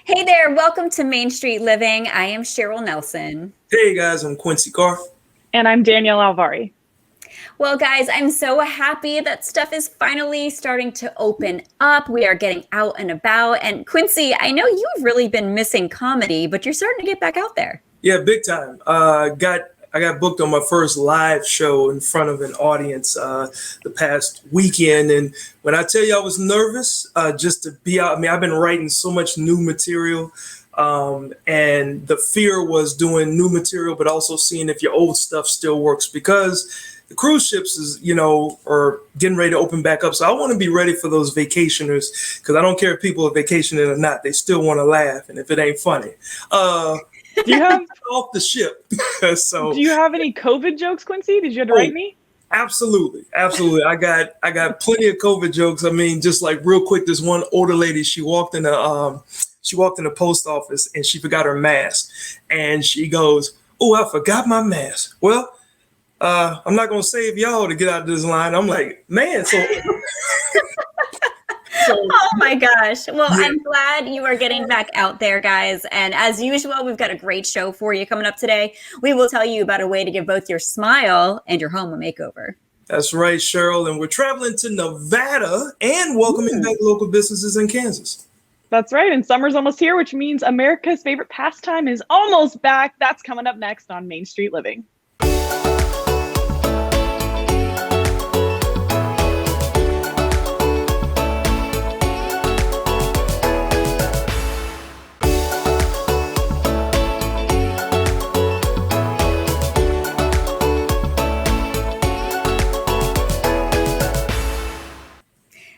Hey there, welcome to Main Street Living. I am Cheryl Nelson. Hey guys, I'm Quincy Carr. And I'm Danielle Alvari. Well, guys, I'm so happy that stuff is finally starting to open up. We are getting out and about. And Quincy, I know you've really been missing comedy, but you're starting to get back out there. Yeah, big time. I got booked on my first live show in front of an audience the past weekend. And when I tell you I was nervous just to be out, I mean, I've been writing so much new material. And the fear was doing new material, but also seeing if your old stuff still works because the cruise ships are getting ready to open back up. So I want to be ready for those vacationers because I don't care if people are vacationing or not. They still want to laugh. And if it ain't funny, Do you have off the ship. So do you have any COVID jokes, Quincy? Did you have to write me? Absolutely. I got plenty of COVID jokes. I mean, just like real quick, this one older lady, she walked in the post office and she forgot her mask. And she goes, "Oh, I forgot my mask. Well, I'm not gonna save y'all to get out of this line." I'm like, man, so Oh my gosh. Well, Yeah. I'm glad you are getting back out there, guys. And as usual, we've got a great show for you coming up today. We will tell you about a way to give both your smile and your home a makeover. That's right, Cheryl. And we're traveling to Nevada and welcoming back local businesses in Kansas. That's right. And summer's almost here, which means America's favorite pastime is almost back. That's coming up next on Main Street Living.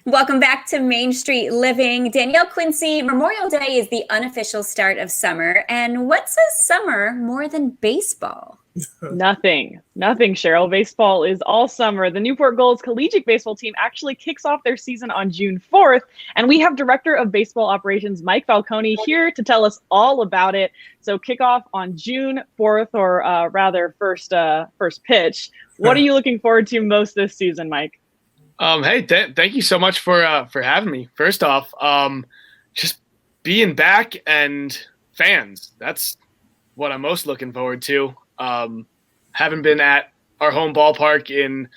Welcome back to Main Street Living. Danielle, Quincy, Memorial Day is the unofficial start of summer. And what says summer more than baseball? Nothing, Cheryl. Baseball is all summer. The Newport Gulls collegiate baseball team actually kicks off their season on June 4th. And we have Director of Baseball Operations, Mike Falcone, here to tell us all about it. So kickoff on June 4th, or rather first pitch. What are you looking forward to most this season, Mike? Hey, thank you so much for having me. First off, just being back and fans. That's what I'm most looking forward to. Haven't been at our home ballpark in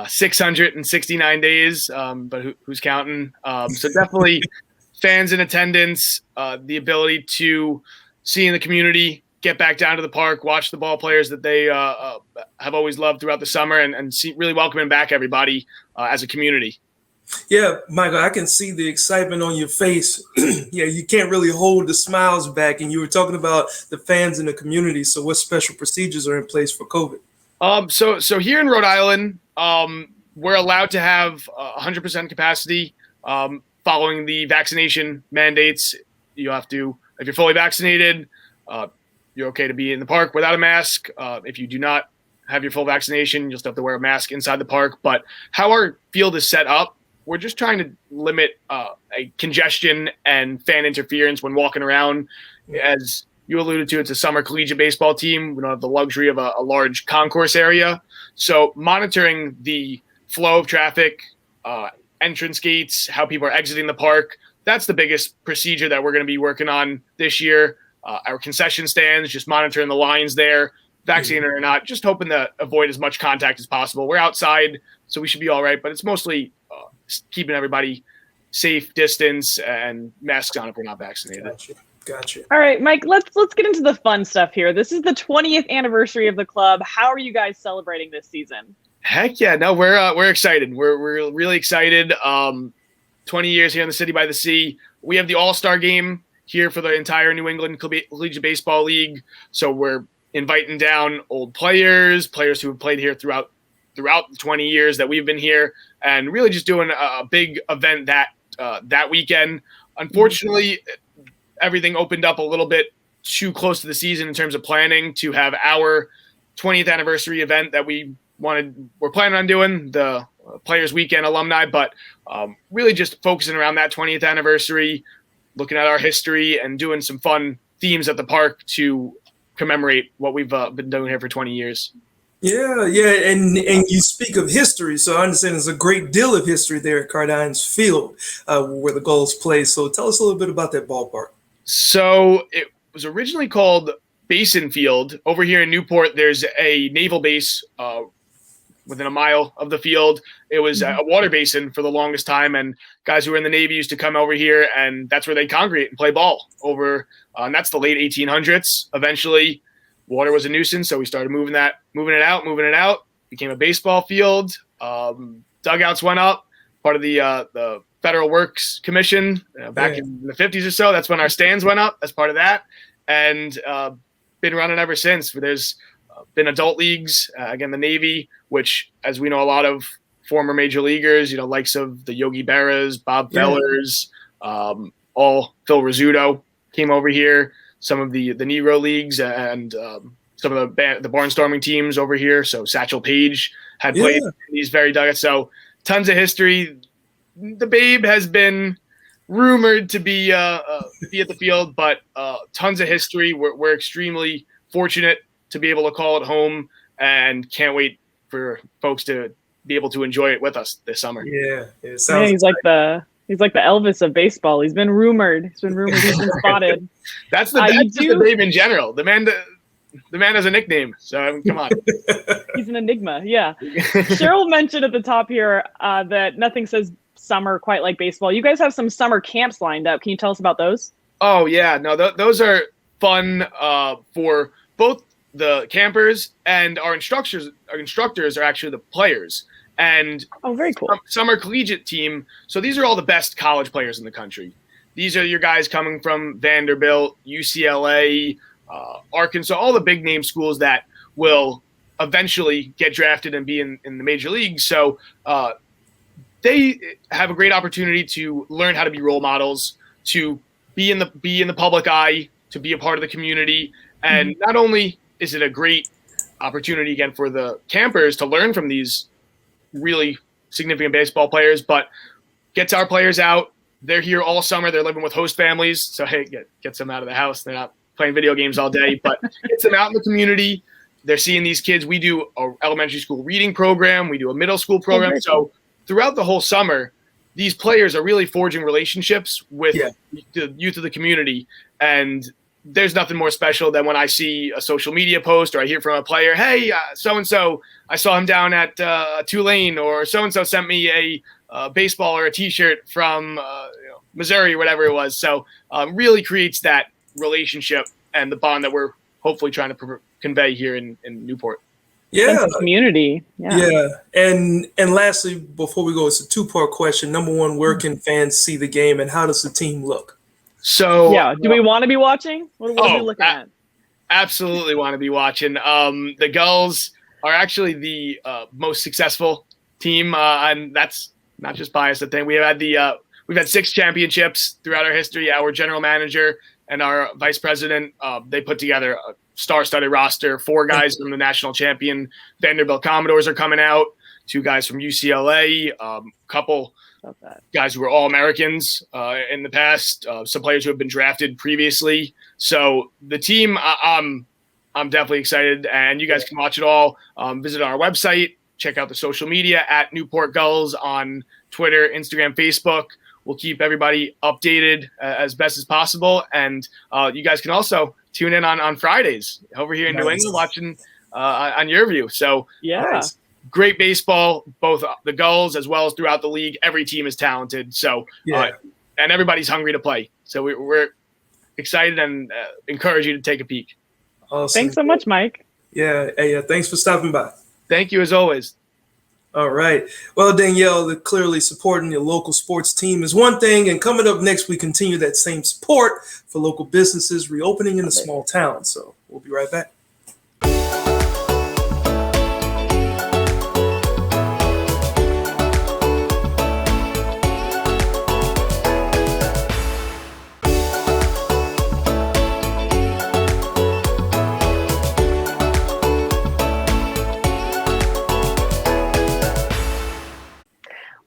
669 days, but who's counting? So definitely fans in attendance, the ability to see in the community, get back down to the park, watch the ball players that they have always loved throughout the summer, and see, really welcoming back everybody as a community. Yeah, Michael, I can see the excitement on your face. Yeah, you can't really hold the smiles back. And you were talking about the fans in the community. So what special procedures are in place for COVID? So here in Rhode Island, we're allowed to have 100% capacity following the vaccination mandates. You have to, if you're fully vaccinated, you're okay to be in the park without a mask. If you do not have your full vaccination, you'll still have to wear a mask inside the park. But how our field is set up, we're just trying to limit a congestion and fan interference when walking around. As you alluded to, it's a summer collegiate baseball team. We don't have the luxury of a large concourse area. So monitoring the flow of traffic, entrance gates, how people are exiting the park, that's the biggest procedure that we're going to be working on this year. Our concession stands, just monitoring the lines there, vaccinated or not, just hoping to avoid as much contact as possible. We're outside, so we should be all right, but it's mostly keeping everybody safe, distance, and masks on if we're not vaccinated. Gotcha. All right, Mike, let's get into the fun stuff here. This is the 20th anniversary of the club. How are you guys celebrating this season? Heck yeah, no, we're excited. We're really excited. 20 years here in the City by the Sea. We have the All-Star game here for the entire New England Collegiate Baseball League. So we're inviting down old players who have played here throughout the 20 years that we've been here, and really just doing a big event that weekend. Unfortunately, everything opened up a little bit too close to the season in terms of planning to have our 20th anniversary event that we're planning on doing, the Players Weekend alumni, but really just focusing around that 20th anniversary, looking at our history and doing some fun themes at the park to commemorate what we've been doing here for 20 years. Yeah, and you speak of history, so I understand there's a great deal of history there at Cardine's Field, where the Gulls play. So tell us a little bit about that ballpark. So it was originally called Basin Field. Over here in Newport, there's a naval base within a mile of the field. It was a water basin for the longest time, and guys who were in the Navy used to come over here, and that's where they congregate and play ball over. And that's the late 1800s. Eventually, water was a nuisance, so we started moving it out. Became a baseball field. Dugouts went up. Part of the Federal Works Commission back in the 50s or so. That's when our stands went up as part of that, and been running ever since. There's been adult leagues, again, the Navy, which, as we know, a lot of former major leaguers, likes of the Yogi Berras, Bob Fellers, all Phil Rizzuto came over here. Some of the Negro leagues and some of the barnstorming teams over here. So Satchel Paige had played in these very dugouts. So tons of history. The Babe has been rumored to be at the field, but tons of history. We're extremely fortunate to be able to call it home, and can't wait for folks to be able to enjoy it with us this summer. Yeah, it sounds. He's like the Elvis of baseball. He's been rumored. He's been spotted. That's the Babe in general. The man has a nickname, so I mean, come on. He's an enigma. Yeah. Cheryl mentioned at the top here that nothing says summer quite like baseball. You guys have some summer camps lined up. Can you tell us about those? Oh yeah, no, those are fun for both the campers and our instructors. Our instructors are actually the players. And very cool. Summer collegiate team. So these are all the best college players in the country. These are your guys coming from Vanderbilt, UCLA, Arkansas, all the big name schools that will eventually get drafted and be in the major leagues. So they have a great opportunity to learn how to be role models, to be in the public eye, to be a part of the community. And not only is it a great opportunity again for the campers to learn from these really significant baseball players, but gets our players out. They're here all summer. They're living with host families. So, hey, gets them out of the house. They're not playing video games all day, but gets them out in the community. They're seeing these kids. We do an elementary school reading program. We do a middle school program. So throughout the whole summer, these players are really forging relationships with the youth of the community. And there's nothing more special than when I see a social media post or I hear from a player, hey, so-and-so, I saw him down at Tulane, or so-and-so sent me a baseball or a T-shirt from Missouri or whatever it was. So really creates that relationship and the bond that we're hopefully trying to convey here in Newport. Yeah. Community. Yeah. And lastly, before we go, it's a two-part question. Number one, where can fans see the game and how does the team look? So do we want to be watching? What are we looking at? Absolutely want to be watching. The Gulls are actually the most successful team, and that's not just bias. I think we've had 6 championships throughout our history. Our general manager and our vice president, they put together a star-studded roster. 4 guys from the national champion Vanderbilt Commodores are coming out. 2 guys from UCLA. Couple guys who were All-Americans in the past. Some players who have been drafted previously. So the team, I'm definitely excited, and you guys can watch it all. Visit our website. Check out the social media at Newport Gulls on Twitter, Instagram, Facebook. We'll keep everybody updated as best as possible. And you guys can also tune in on Fridays over here in New England watching on YurView. So great baseball, both the Gulls as well as throughout the league. Every team is talented. So and everybody's hungry to play. So we're excited and encourage you to take a peek. Awesome. Thanks so much, Mike. Yeah. Thanks for stopping by. Thank you as always. All right. Well, Danielle, clearly supporting your local sports team is one thing. And coming up next, we continue that same support for local businesses reopening in a small town. So we'll be right back.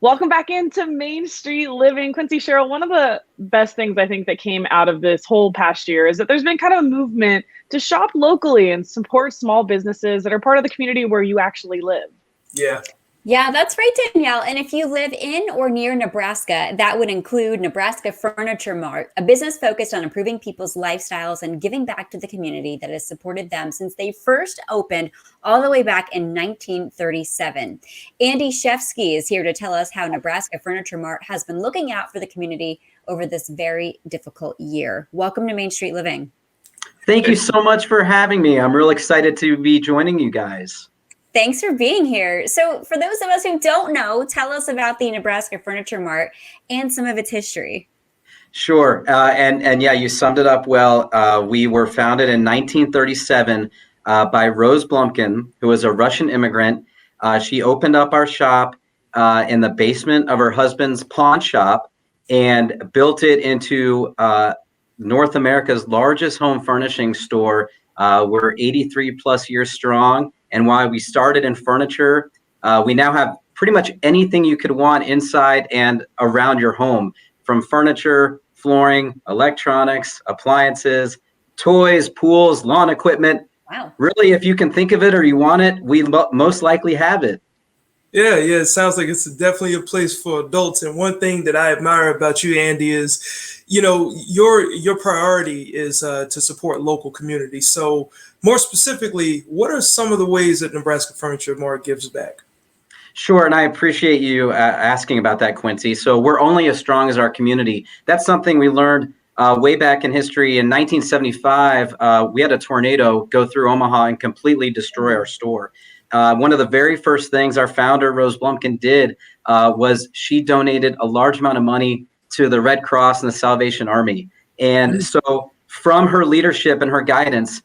Welcome back into Main Street Living. Quincy, Cheryl, one of the best things I think that came out of this whole past year is that there's been kind of a movement to shop locally and support small businesses that are part of the community where you actually live. Yeah. Yeah, that's right, Danielle. And if you live in or near Nebraska, that would include Nebraska Furniture Mart, a business focused on improving people's lifestyles and giving back to the community that has supported them since they first opened all the way back in 1937. Andy Shefsky is here to tell us how Nebraska Furniture Mart has been looking out for the community over this very difficult year. Welcome to Main Street Living. Thank you so much for having me. I'm real excited to be joining you guys. Thanks for being here. So, for those of us who don't know, tell us about the Nebraska Furniture Mart and some of its history. Sure. And yeah, you summed it up well. We were founded in 1937 by Rose Blumkin, who was a Russian immigrant. She opened up our shop in the basement of her husband's pawn shop and built it into North America's largest home furnishing store. We're 83 plus years strong. And while we started in furniture, we now have pretty much anything you could want inside and around your home, from furniture, flooring, electronics, appliances, toys, pools, lawn equipment. Wow. Really, if you can think of it or you want it, we most likely have it. Yeah, it sounds like it's definitely a place for adults. And one thing that I admire about you, Andy, is, your priority is to support local communities. So more specifically, what are some of the ways that Nebraska Furniture Mart gives back? Sure, and I appreciate you asking about that, Quincy. So we're only as strong as our community. That's something we learned way back in history. In 1975, we had a tornado go through Omaha and completely destroy our store. One of the very first things our founder, Rose Blumkin, did was she donated a large amount of money to the Red Cross and the Salvation Army. And so from her leadership and her guidance,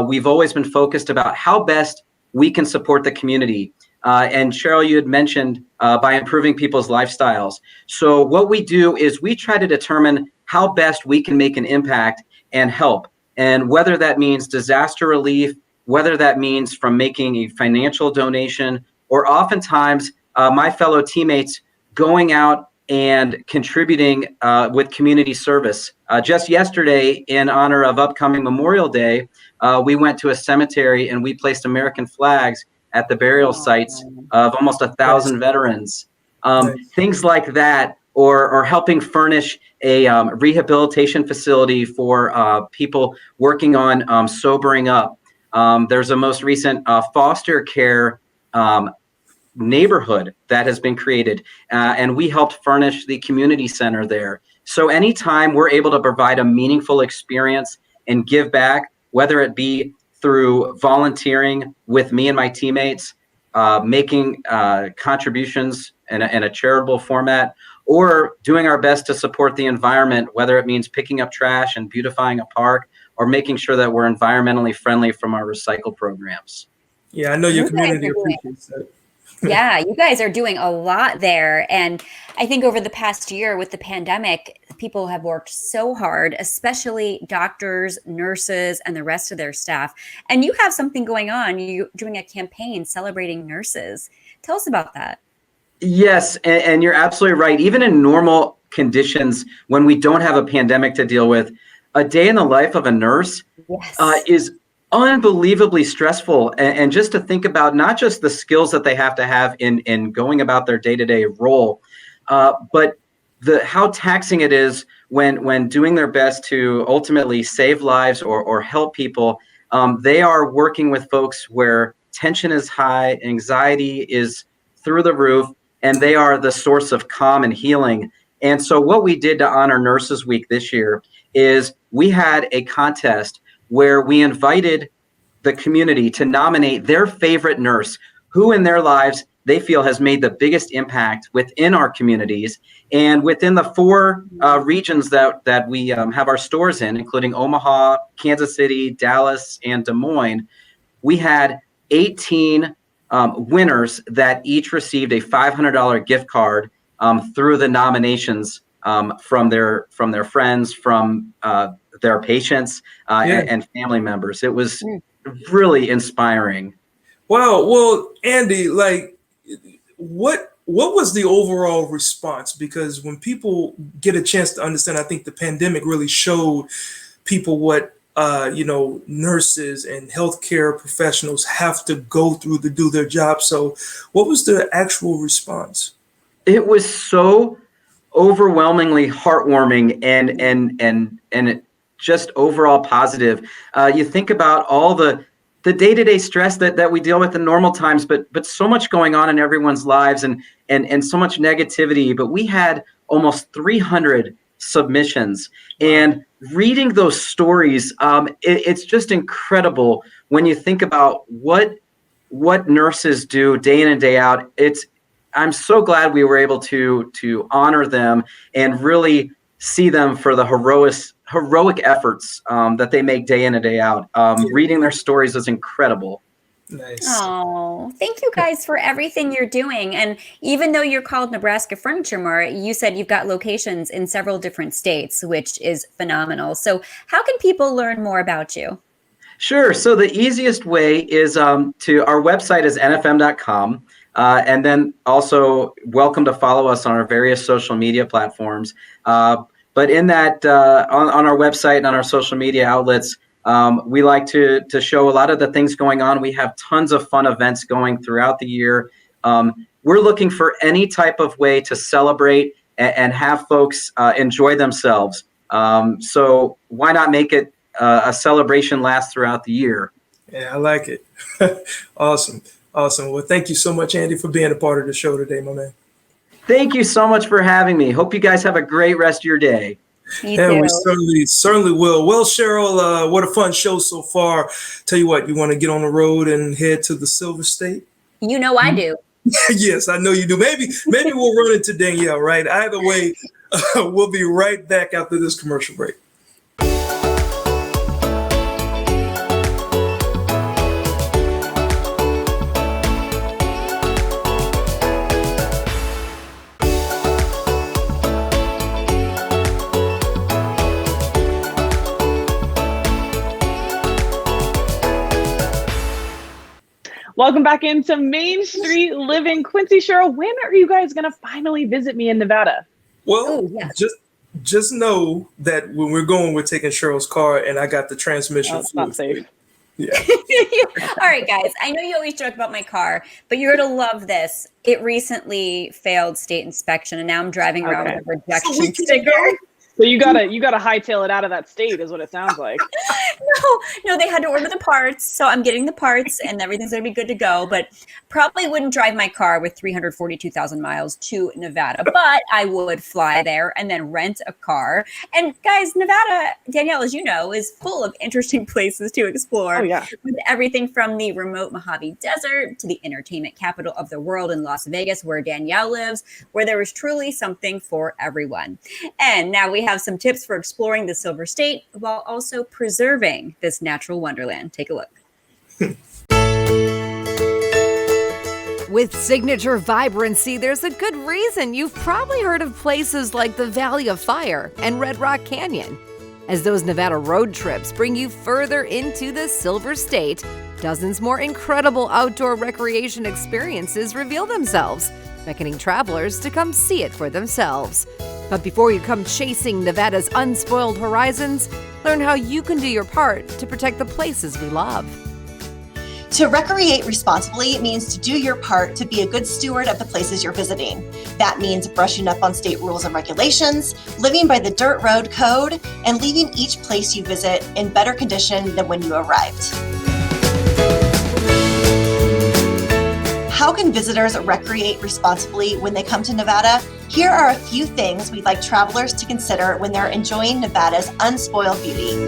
we've always been focused about how best we can support the community. And Cheryl, you had mentioned by improving people's lifestyles. So what we do is we try to determine how best we can make an impact and help. And whether that means disaster relief, whether that means from making a financial donation, or oftentimes my fellow teammates going out and contributing with community service. Just yesterday, in honor of upcoming Memorial Day, we went to a cemetery and we placed American flags at the burial sites of almost 1,000 veterans. Things like that, or helping furnish a rehabilitation facility for people working on sobering up. There's a most recent foster care neighborhood that has been created, and we helped furnish the community center there. So anytime we're able to provide a meaningful experience and give back, whether it be through volunteering with me and my teammates, making contributions in a charitable format, or doing our best to support the environment, whether it means picking up trash and beautifying a park, or making sure that we're environmentally friendly from our recycle programs. Yeah, I know your community appreciates that. Yeah, you guys are doing a lot there. And I think over the past year with the pandemic, people have worked so hard, especially doctors, nurses, and the rest of their staff. And you have something going on. You're doing a campaign celebrating nurses. Tell us about that. Yes, and you're absolutely right. Even in normal conditions, when we don't have a pandemic to deal with, a day in the life of a nurse is unbelievably stressful. And just to think about not just the skills that they have to have in going about their day-to-day role, but how taxing it is when doing their best to ultimately save lives or help people. They are working with folks where tension is high, anxiety is through the roof, and they are the source of calm and healing. And so what we did to honor Nurses Week this year is we had a contest where we invited the community to nominate their favorite nurse, who in their lives they feel has made the biggest impact within our communities. And within the four regions that we have our stores in, including Omaha, Kansas City, Dallas, and Des Moines, we had 18 winners that each received a $500 gift card through the nominations from their friends, from their patients, and family members. It was really inspiring. Wow. Well, Andy, what was the overall response? Because when people get a chance to understand, I think the pandemic really showed people what nurses and healthcare professionals have to go through to do their job. So what was the actual response? It was so overwhelmingly heartwarming and it just overall positive. You think about all the day-to-day stress that we deal with in normal times, but so much going on in everyone's lives and so much negativity. But we had almost 300 submissions, and reading those stories, it's just incredible when you think about what nurses do day in and day out. I'm so glad we were able to honor them and really see them for the heroic efforts that they make day in and day out. Reading their stories is incredible. Nice. Oh, thank you guys for everything you're doing. And even though you're called Nebraska Furniture Mart, you said you've got locations in several different states, which is phenomenal. So how can people learn more about you? Sure. So the easiest way is to our website is nfm.com. And then also welcome to follow us on our various social media platforms. But in that, on our website and on our social media outlets, we like to show a lot of the things going on. We have tons of fun events going throughout the year. We're looking for any type of way to celebrate and have folks enjoy themselves. So why not make it a celebration last throughout the year? Yeah, I like it. Awesome. Well, thank you so much, Andy, for being a part of the show today, my man. Thank you so much for having me. Hope you guys have a great rest of your day. And we certainly will. Well, Cheryl, what a fun show so far. Tell you what, you want to get on the road and head to the Silver State? You know I do. Yes, I know you do. Maybe we'll run into Danielle, right? Either way, we'll be right back after this commercial break. Welcome back into Main Street Living. Quincy, Cheryl, when are you guys going to finally visit me in Nevada? Well, just know that when we're going, we're taking Cheryl's car, and I got the transmission. It's not safe. Yeah. All right, guys. I know you always joke about my car, but you're going to love this. It recently failed state inspection, and now I'm driving around with a rejection sticker. So you gotta hightail it out of that state, is what it sounds like. No, they had to order the parts, so I'm getting the parts, and everything's gonna be good to go. But probably wouldn't drive my car with 342,000 miles to Nevada, but I would fly there and then rent a car. And guys, Nevada, Danielle, as you know, is full of interesting places to explore. Oh yeah, with everything from the remote Mojave Desert to the entertainment capital of the world in Las Vegas, where Danielle lives, where there is truly something for everyone. And now we have some tips for exploring the Silver State while also preserving this natural wonderland. Take a look. With signature vibrancy, there's a good reason you've probably heard of places like the Valley of Fire and Red Rock Canyon. As those Nevada road trips bring you further into the Silver State, dozens more incredible outdoor recreation experiences reveal themselves, beckoning travelers to come see it for themselves. But before you come chasing Nevada's unspoiled horizons, learn how you can do your part to protect the places we love. To recreate responsibly means to do your part to be a good steward of the places you're visiting. That means brushing up on state rules and regulations, living by the dirt road code, and leaving each place you visit in better condition than when you arrived. How can visitors recreate responsibly when they come to Nevada? Here are a few things we'd like travelers to consider when they're enjoying Nevada's unspoiled beauty.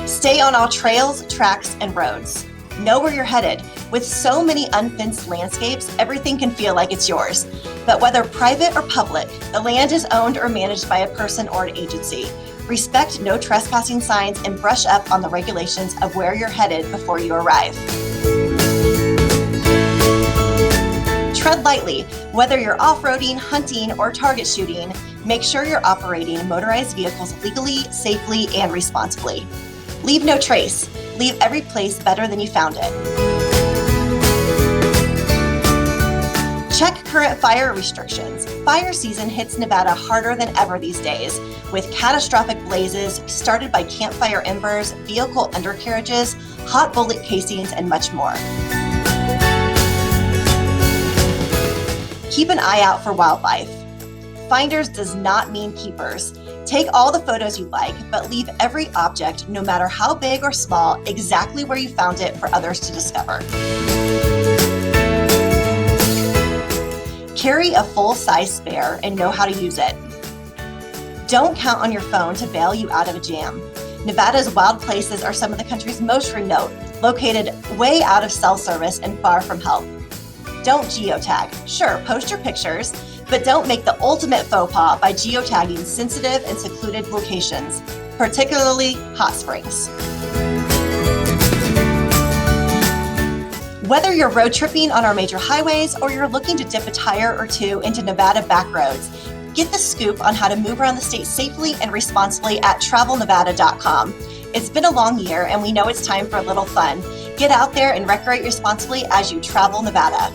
Stay on all trails, tracks, and roads. Know where you're headed. With so many unfenced landscapes, everything can feel like it's yours. But whether private or public, the land is owned or managed by a person or an agency. Respect no trespassing signs and brush up on the regulations of where you're headed before you arrive. Tread lightly. Whether you're off-roading, hunting, or target shooting, make sure you're operating motorized vehicles legally, safely, and responsibly. Leave no trace. Leave every place better than you found it. Check current fire restrictions. Fire season hits Nevada harder than ever these days, with catastrophic blazes started by campfire embers, vehicle undercarriages, hot bullet casings, and much more. Keep an eye out for wildlife. Finders does not mean keepers. Take all the photos you like, but leave every object, no matter how big or small, exactly where you found it for others to discover. Carry a full-size spare and know how to use it. Don't count on your phone to bail you out of a jam. Nevada's wild places are some of the country's most remote, located way out of cell service and far from help. Don't geotag. Sure, post your pictures, but don't make the ultimate faux pas by geotagging sensitive and secluded locations, particularly hot springs. Whether you're road tripping on our major highways or you're looking to dip a tire or two into Nevada back roads, get the scoop on how to move around the state safely and responsibly at travelnevada.com. It's been a long year and we know it's time for a little fun. Get out there and recreate responsibly as you travel Nevada.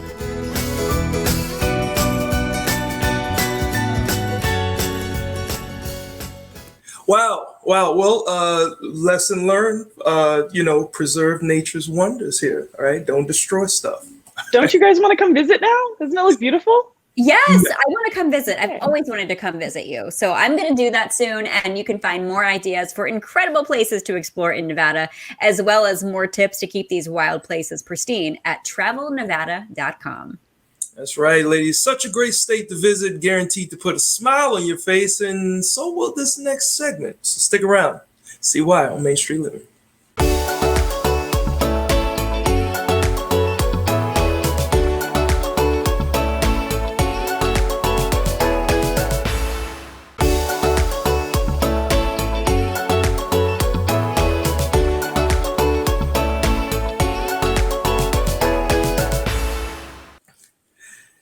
Wow. Well, lesson learned, preserve nature's wonders here. All right. Don't destroy stuff. Don't you guys want to come visit now? Doesn't that look beautiful? Yes, I want to come visit. I've always wanted to come visit you. So I'm going to do that soon. And you can find more ideas for incredible places to explore in Nevada, as well as more tips to keep these wild places pristine at travelnevada.com. That's right, ladies. Such a great state to visit, guaranteed to put a smile on your face, and so will this next segment. So stick around. See why on Main Street Living.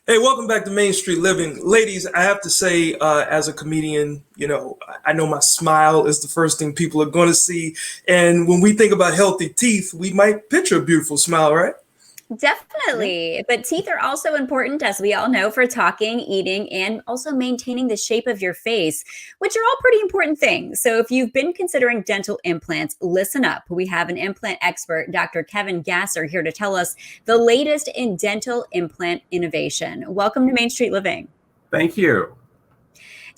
Hey, welcome back to Main Street Living. Ladies, I have to say, as a comedian, I know my smile is the first thing people are going to see. And when we think about healthy teeth, we might picture a beautiful smile, right? Definitely. But teeth are also important, as we all know, for talking, eating, and also maintaining the shape of your face, which are all pretty important things. So if you've been considering dental implants, listen up. We have an implant expert, Dr. Kevin Gasser, here to tell us the latest in dental implant innovation. Welcome to Main Street Living. Thank you.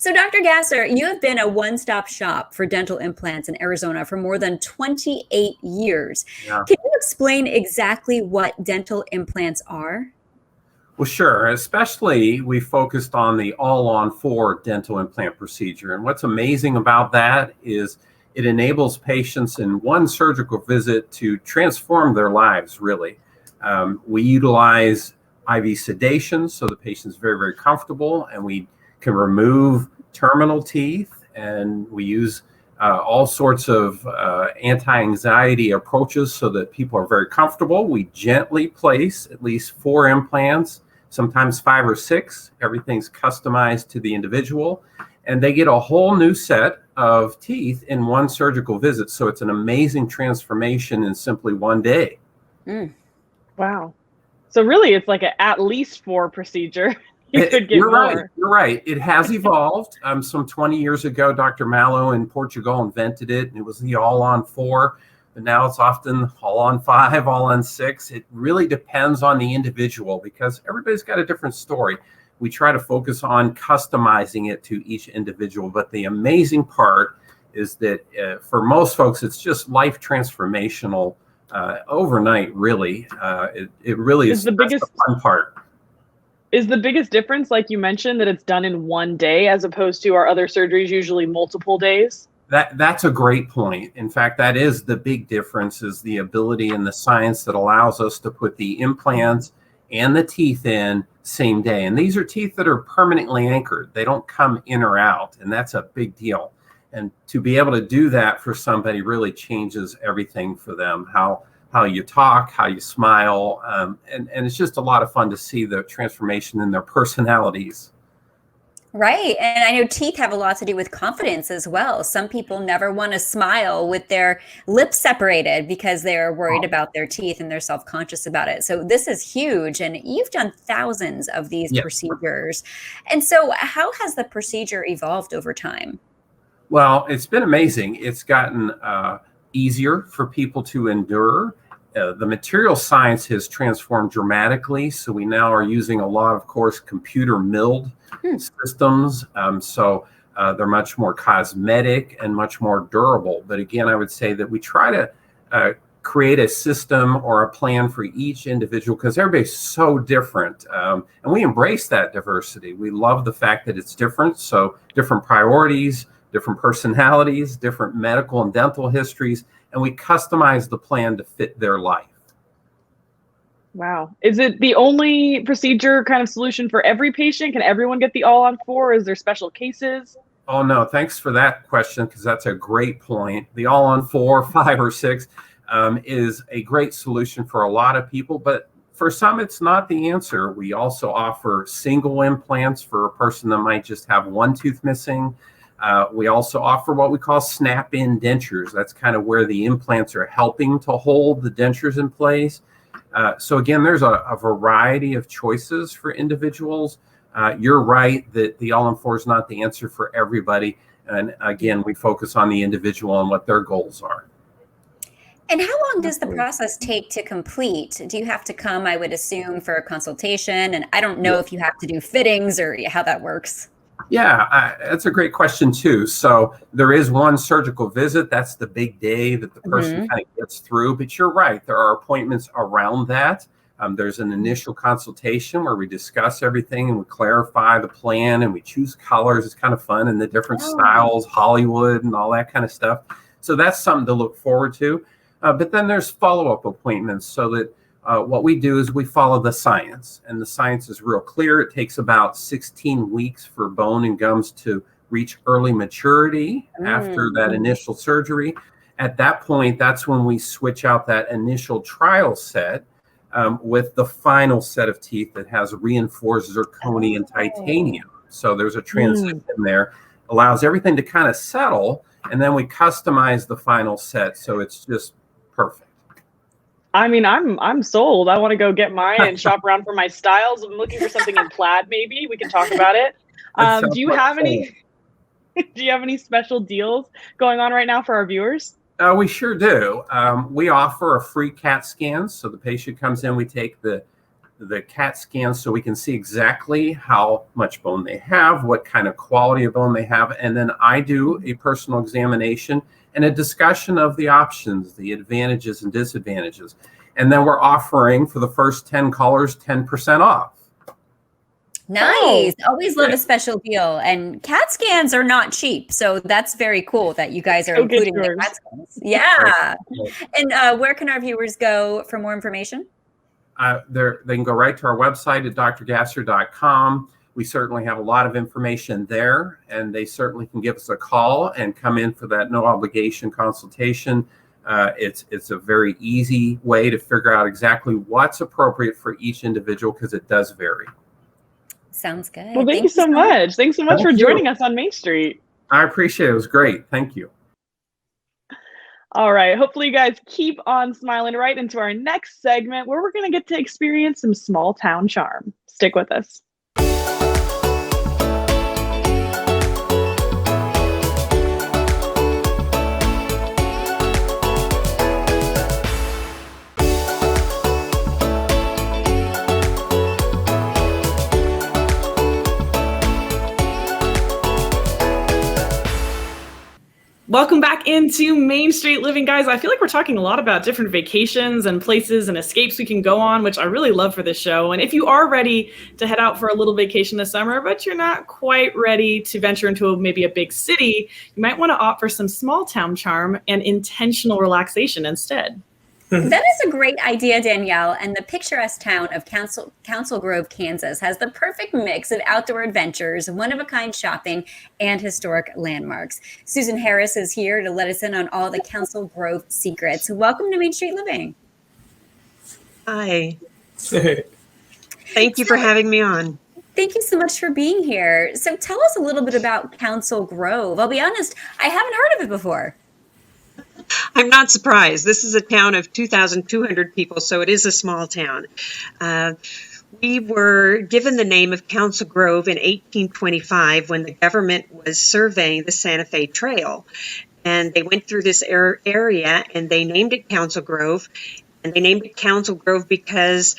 So, Dr. Gasser, you have been a one-stop shop for dental implants in Arizona for more than 28 years. Yeah. Can you explain exactly what dental implants are? Well, sure. Especially we focused on the all-on-4 dental implant procedure. And what's amazing about that is it enables patients in one surgical visit to transform their lives, really. We utilize IV sedation, so the patient's very, very comfortable, and we can remove terminal teeth, and we use all sorts of anti-anxiety approaches so that people are very comfortable. We gently place at least 4 implants, sometimes 5 or 6. Everything's customized to the individual, and they get a whole new set of teeth in one surgical visit. So it's an amazing transformation in simply one day. Wow. So really, it's like an at least 4 procedure. You could get You're more. right. You're right. It has evolved. Some 20 years ago, Dr. Malo in Portugal invented it, and it was the all-on-4. But now it's often all-on-5, all-on-6. It really depends on the individual because everybody's got a different story. We try to focus on customizing it to each individual. But the amazing part is that for most folks, it's just life transformational overnight, really. It really is the fun part. Is the biggest difference, like you mentioned, that it's done in one day as opposed to our other surgeries, usually multiple days? That's a great point. In fact, that is the big difference, is the ability and the science that allows us to put the implants and the teeth in same day. And these are teeth that are permanently anchored. They don't come in or out, and that's a big deal. And to be able to do that for somebody really changes everything for them, how you talk, how you smile, and it's just a lot of fun to see the transformation in their personalities. Right. And I know teeth have a lot to do with confidence as well. Some people never want to smile with their lips separated because they're worried about their teeth and they're self-conscious about it. So this is huge. And you've done thousands of these Yes. procedures. And so how has the procedure evolved over time? Well, it's been amazing. It's gotten easier for people to endure. The material science has transformed dramatically. So we now are using a lot, of course, computer milled systems. So they're much more cosmetic and much more durable. But again, I would say that we try to create a system or a plan for each individual because everybody's so different. And we embrace that diversity. We love the fact that it's different. So different priorities, different personalities, different medical and dental histories, and we customize the plan to fit their life. Wow. Is it the only procedure kind of solution for every patient? Can everyone get the all-on-4? Is there special cases? Oh, no. Thanks for that question, because that's a great point. The all-on-4, 5, or 6 is a great solution for a lot of people, but for some, it's not the answer. We also offer single implants for a person that might just have one tooth missing. We also offer what we call snap-in dentures. That's kind of where the implants are helping to hold the dentures in place. So again, there's a variety of choices for individuals. You're right that the all-on-4 is not the answer for everybody. And again, we focus on the individual and what their goals are. And how long does the process take to complete? Do you have to come, I would assume, for a consultation? And I don't know if you have to do fittings or how that works. Yeah, that's a great question too. So there is one surgical visit. That's the big day that the person kind of gets through. But you're right. There are appointments around that. There's an initial consultation where we discuss everything and we clarify the plan and we choose colors. It's kind of fun and the different styles, Hollywood and all that kind of stuff. So that's something to look forward to. But then there's follow-up appointments so that what we do is we follow the science, and the science is real clear. It takes about 16 weeks for bone and gums to reach early maturity after that initial surgery. At that point, that's when we switch out that initial trial set with the final set of teeth that has reinforced zirconia and titanium. So there's a transition there, allows everything to kind of settle, and then we customize the final set so it's just perfect. I mean, I'm sold. I want to go get mine and shop around for my styles. I'm looking for something in plaid. Maybe we can talk about it. Do you have any? Do you have any special deals going on right now for our viewers? We sure do. We offer a free CAT scan. So the patient comes in, we take the CAT scan so we can see exactly how much bone they have, what kind of quality of bone they have, and then I do a personal examination and a discussion of the options, the advantages and disadvantages. And then we're offering for the first 10 callers 10% off. Nice. Always love a special deal. And CAT scans are not cheap. So that's very cool that you guys are including the CAT scans. Yeah. And where can our viewers go for more information? They can go right to our website at drgasser.com. We certainly have a lot of information there, and they certainly can give us a call and come in for that no obligation consultation. It's a very easy way to figure out exactly what's appropriate for each individual because it does vary. Sounds good. Well, thank you so much. Thanks so much for joining us on Main Street. I appreciate it. It was great. Thank you. All right. Hopefully you guys keep on smiling right into our next segment where we're going to get to experience some small town charm. Stick with us. Welcome back into Main Street Living, guys. I feel like we're talking a lot about different vacations and places and escapes we can go on, which I really love for this show. And if you are ready to head out for a little vacation this summer, but you're not quite ready to venture into maybe a big city, you might want to opt for some small town charm and intentional relaxation instead. That is a great idea, Danielle. And the picturesque town of Council Grove, Kansas has the perfect mix of outdoor adventures, one-of-a-kind shopping, and historic landmarks. Susan Harris is here to let us in on all the Council Grove secrets. Welcome to Main Street Living. Hi. Thank you for having me on. Thank you so much for being here. So tell us a little bit about Council Grove. I'll be honest, I haven't heard of it before. I'm not surprised. This is a town of 2,200 people, so it is a small town. We were given the name of Council Grove in 1825 when the government was surveying the Santa Fe Trail. And they went through this area and they named it Council Grove. And they named it Council Grove because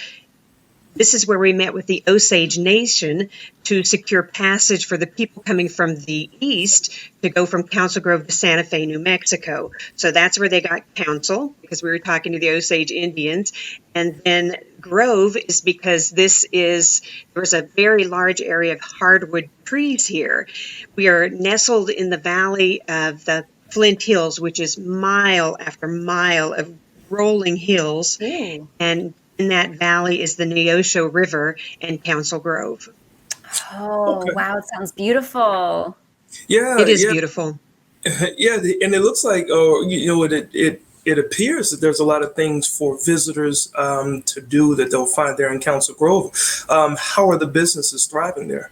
this is where we met with the Osage Nation to secure passage for the people coming from the east to go from Council Grove to Santa Fe, New Mexico. So that's where they got council, because we were talking to the Osage Indians. And then Grove is because there was a very large area of hardwood trees here. We are nestled in the valley of the Flint Hills, which is mile after mile of rolling hills. Ooh. And in that valley is the Neosho River and Council Grove. Oh, Okay. wow. It sounds beautiful. Yeah, It is yeah. beautiful. Yeah, and it looks like, it appears that there's a lot of things for visitors to do that they'll find there in Council Grove. How are the businesses thriving there?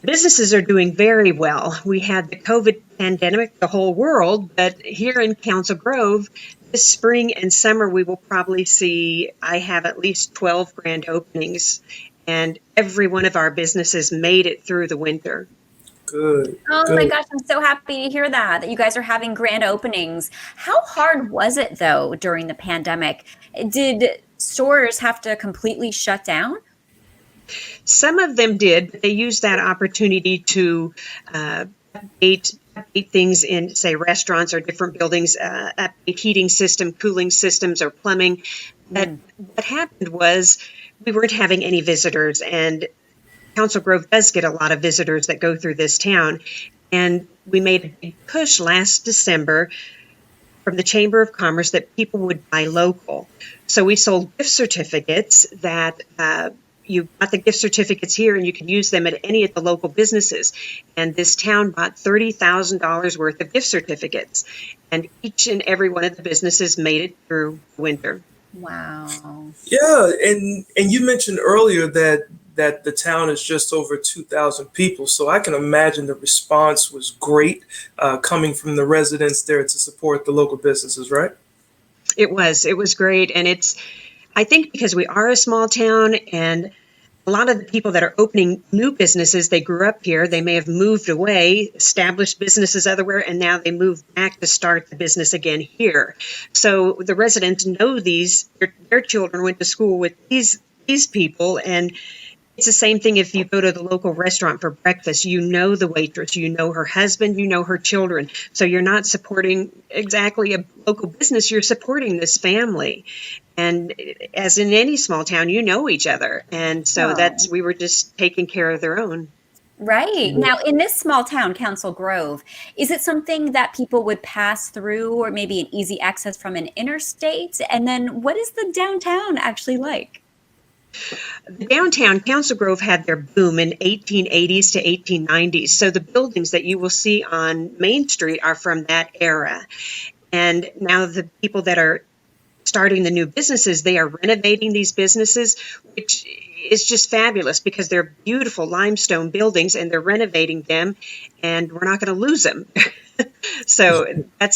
Businesses are doing very well. We had the COVID pandemic, the whole world, but here in Council Grove, this spring and summer, we will probably see, I have at least 12 grand openings, and every one of our businesses made it through the winter. Good. Oh good. my gosh, I'm so happy to hear that you guys are having grand openings. How hard was it though during the pandemic? Did stores have to completely shut down? Some of them did, but they used that opportunity to update things in, say, restaurants or different buildings, update heating system, cooling systems, or plumbing. But what happened was we weren't having any visitors, and Council Grove does get a lot of visitors that go through this town. And we made a big push last December from the Chamber of Commerce that people would buy local. So we sold gift certificates that you got the gift certificates here and you can use them at any of the local businesses. And this town bought $30,000 worth of gift certificates. And each and every one of the businesses made it through winter. Wow. Yeah, and you mentioned earlier that the town is just over 2,000 people, so I can imagine the response was great coming from the residents there to support the local businesses, right? It was great. And I think because we are a small town and a lot of the people that are opening new businesses, they grew up here, they may have moved away, established businesses everywhere, and now they move back to start the business again here. So the residents know their children went to school with these people, and it's the same thing if you go to the local restaurant for breakfast. You know the waitress, you know her husband, you know her children. So you're not supporting exactly a local business, you're supporting this family. And as in any small town, you know each other. And so we were just taking care of their own. Right. Now, in this small town, Council Grove, is it something that people would pass through or maybe an easy access from an interstate? And then what is the downtown actually like? The downtown Council Grove had their boom in 1880s to 1890s. So the buildings that you will see on Main Street are from that era. And now the people that are starting the new businesses, they are renovating these businesses, which is just fabulous because they're beautiful limestone buildings and they're renovating them and we're not going to lose them. So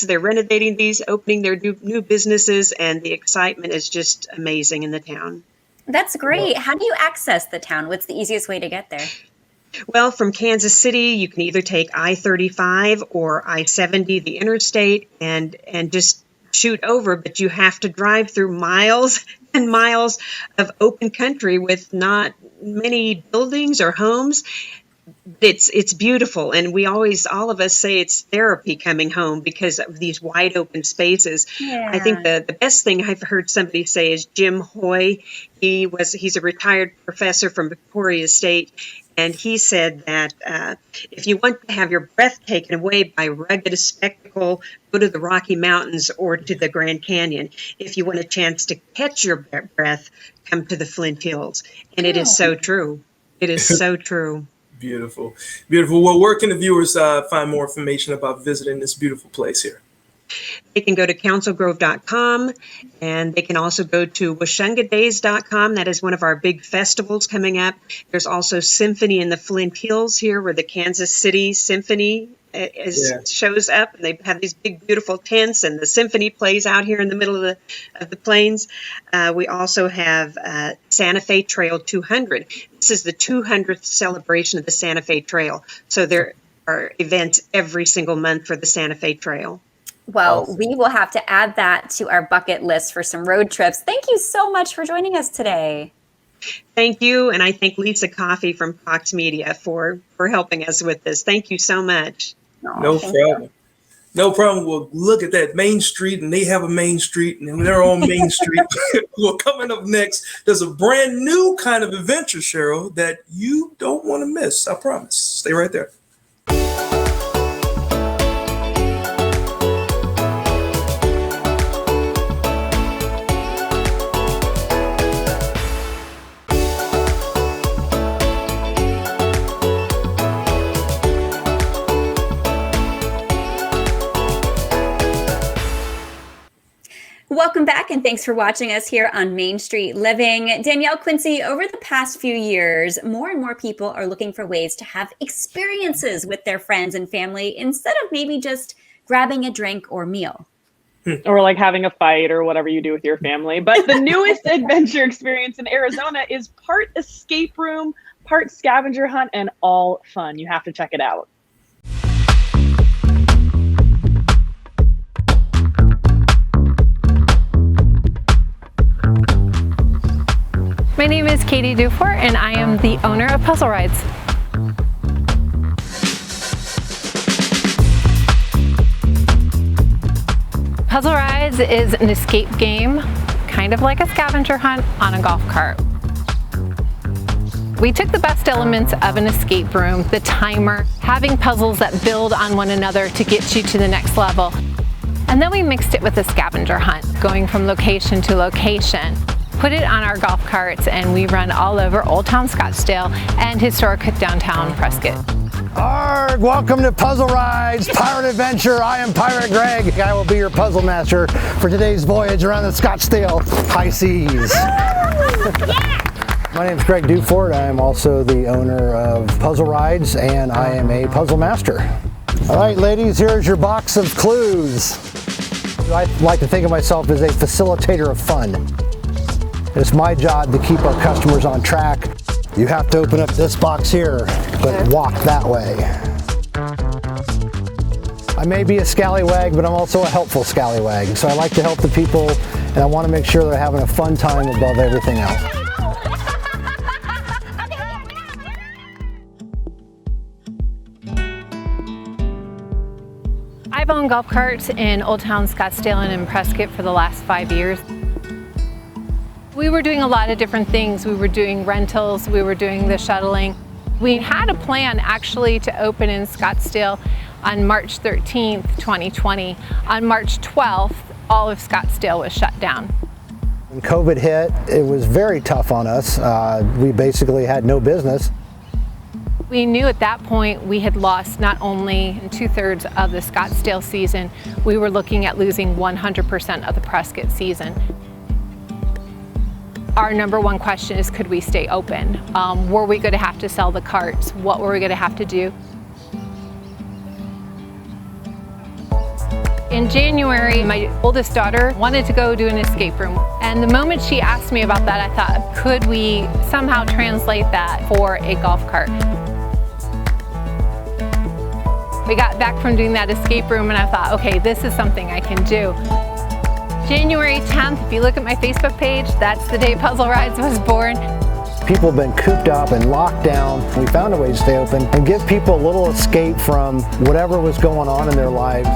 they're renovating these, opening their new businesses, and the excitement is just amazing in the town. That's great. How do you access the town? What's the easiest way to get there? Well, from Kansas City, you can either take I-35 or I-70, the interstate, and just shoot over, but you have to drive through miles and miles of open country with not many buildings or homes. It's beautiful, and all of us say it's therapy coming home because of these wide open spaces. Yeah. I think the best thing I've heard somebody say is Jim Hoy. He's a retired professor from Victoria State, and he said that if you want to have your breath taken away by rugged spectacle, go to the Rocky Mountains or to the Grand Canyon. If you want a chance to catch your breath, come to the Flint Hills. And it is so true. It is so true. Beautiful. Beautiful. Well, where can the viewers find more information about visiting this beautiful place here? They can go to councilgrove.com, and they can also go to washungadays.com. That is one of our big festivals coming up. There's also Symphony in the Flint Hills here, where the Kansas City Symphony shows up. And they have these big, beautiful tents, and the symphony plays out here in the middle of the plains. We also have Santa Fe Trail 200. This is the 200th celebration of the Santa Fe Trail. So there are events every single month for the Santa Fe Trail. Well, we will have to add that to our bucket list for some road trips. Thank you so much for joining us today. Thank you. And I thank Lisa Coffey from Cox Media for helping us with this. Thank you so much. No problem. No problem. Well, look at that Main Street, and they have a Main Street, and they're on Main Street. Well, coming up next, there's a brand new kind of adventure, Cheryl, that you don't want to miss. I promise. Stay right there. Welcome back, and thanks for watching us here on Main Street Living. Danielle, Quincy, over the past few years, more and more people are looking for ways to have experiences with their friends and family instead of maybe just grabbing a drink or meal. Or like having a fight or whatever you do with your family. But the newest adventure experience in Arizona is part escape room, part scavenger hunt, and all fun. You have to check it out. My name is Katie Dufort, and I am the owner of Puzzle Rides. Puzzle Rides is an escape game, kind of like a scavenger hunt on a golf cart. We took the best elements of an escape room, the timer, having puzzles that build on one another to get you to the next level. And then we mixed it with a scavenger hunt, going from location to location. Put it on our golf carts, and we run all over Old Town Scottsdale and historic downtown Prescott. Arg, welcome to Puzzle Rides, Pirate Adventure. I am Pirate Greg. I will be your puzzle master for today's voyage around the Scottsdale high seas. My name is Greg Dufort. I am also the owner of Puzzle Rides, and I am a puzzle master. All right, ladies, here's your box of clues. I like to think of myself as a facilitator of fun. It's my job to keep our customers on track. You have to open up this box here, but walk that way. I may be a scallywag, but I'm also a helpful scallywag. So I like to help the people, and I want to make sure they're having a fun time above everything else. I've owned golf carts in Old Town Scottsdale and in Prescott for the last 5 years. We were doing a lot of different things. We were doing rentals, we were doing the shuttling. We had a plan actually to open in Scottsdale on March 13th, 2020. On March 12th, all of Scottsdale was shut down. When COVID hit, it was very tough on us. We basically had no business. We knew at that point we had lost not only 2/3 of the Scottsdale season, we were looking at losing 100% of the Prescott season. Our number one question is, could we stay open? Were we going to have to sell the carts? What were we going to have to do? In January, my oldest daughter wanted to go do an escape room. And the moment she asked me about that, I thought, could we somehow translate that for a golf cart? We got back from doing that escape room, and I thought, okay, this is something I can do. January 10th, if you look at my Facebook page, that's the day Puzzle Rides was born. People have been cooped up and locked down. We found a way to stay open and give people a little escape from whatever was going on in their lives.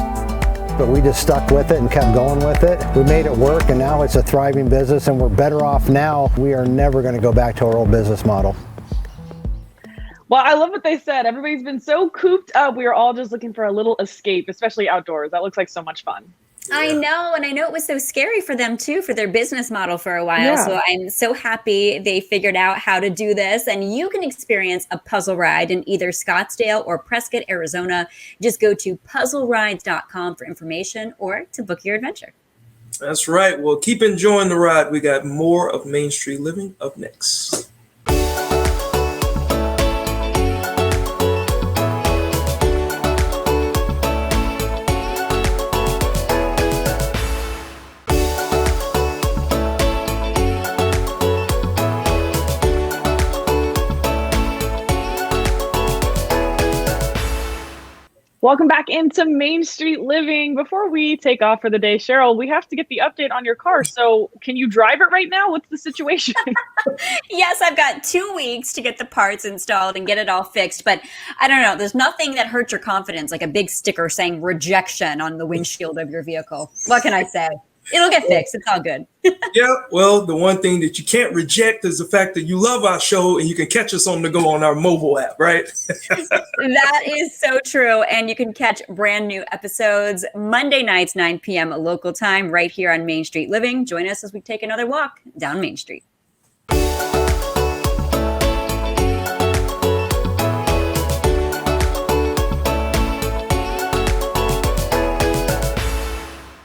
But we just stuck with it and kept going with it. We made it work, and now it's a thriving business, and we're better off now. We are never going to go back to our old business model. Well, I love what they said. Everybody's been so cooped up. We are all just looking for a little escape, especially outdoors. That looks like so much fun. I know. And I know it was so scary for them too, for their business model for a while. Yeah. So I'm so happy they figured out how to do this. And you can experience a puzzle ride in either Scottsdale or Prescott, Arizona. Just go to puzzlerides.com for information or to book your adventure. That's right. Well, keep enjoying the ride. We got more of Main Street Living up next. Welcome back into Main Street Living. Before we take off for the day, Cheryl, we have to get the update on your car. So can you drive it right now? What's the situation? Yes, I've got 2 weeks to get the parts installed and get it all fixed. But I don't know. There's nothing that hurts your confidence, like a big sticker saying rejection on the windshield of your vehicle. What can I say? It'll get fixed. It's all good. Yeah, well, the one thing that you can't reject is the fact that you love our show and you can catch us on the go on our mobile app, right? That is so true. And you can catch brand new episodes Monday nights, 9 p.m. local time, right here on Main Street Living. Join us as we take another walk down Main Street.